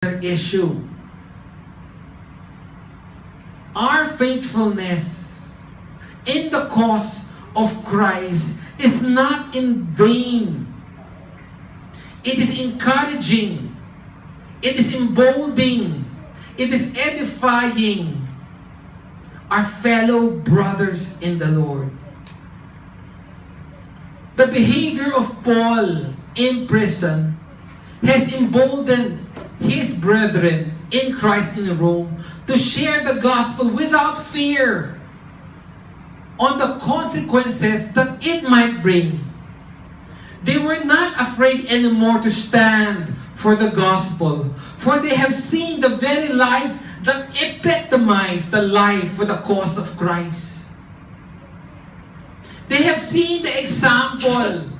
issue. Our faithfulness in the cause of Christ is not in vain. It is encouraging. It is emboldening. It is edifying our fellow brothers in the Lord. The behavior of Paul in prison has emboldened his brethren in Christ in Rome to share the gospel without fear on the consequences that it might bring. They were not afraid anymore to stand for the gospel, for they have seen the very life that epitomized the life for the cause of Christ. They have seen the example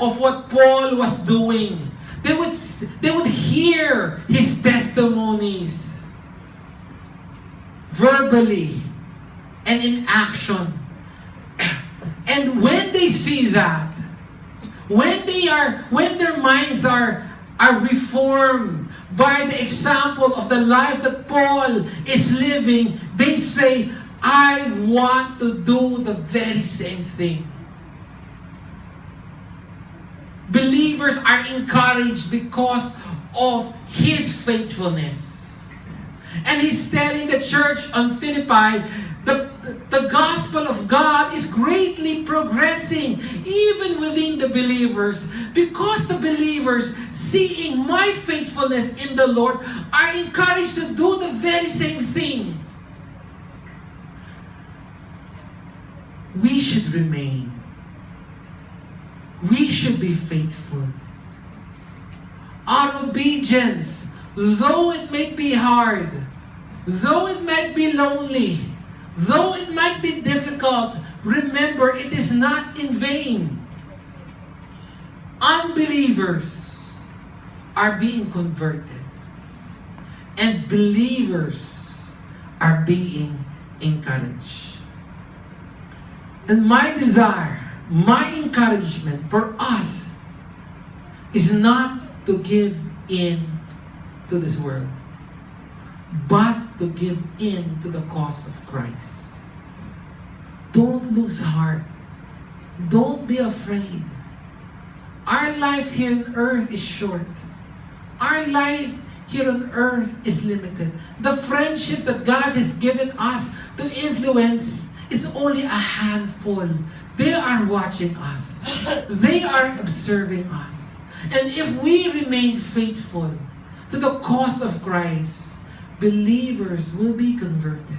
of what Paul was doing. They would hear his testimonies verbally and in action. And when they see that, when their minds are reformed by the example of the life that Paul is living, they say, I want to do the very same thing. Believers are encouraged because of his faithfulness. And he's telling the church on Philippi, the gospel of God is greatly progressing even within the believers, because the believers, seeing my faithfulness in the Lord, are encouraged to do the very same thing. We should remain. We should be faithful. Our obedience, though it may be hard, though it might be lonely, though it might be difficult, remember it is not in vain. Unbelievers are being converted, and believers are being encouraged. And my desire, my encouragement for us is not to give in to this world, but to give in to the cause of Christ. Don't lose heart. Don't be afraid. Our life here on earth is short. Our life here on earth is limited. The friendships that God has given us to influence is only a handful. They are watching us. They are observing us. And if we remain faithful to the cause of Christ, believers will be converted.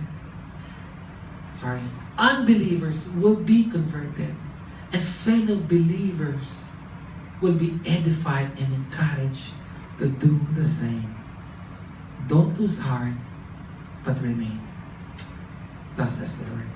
Unbelievers will be converted. And fellow believers will be edified and encouraged to do the same. Don't lose heart, but remain. Thus says the Lord.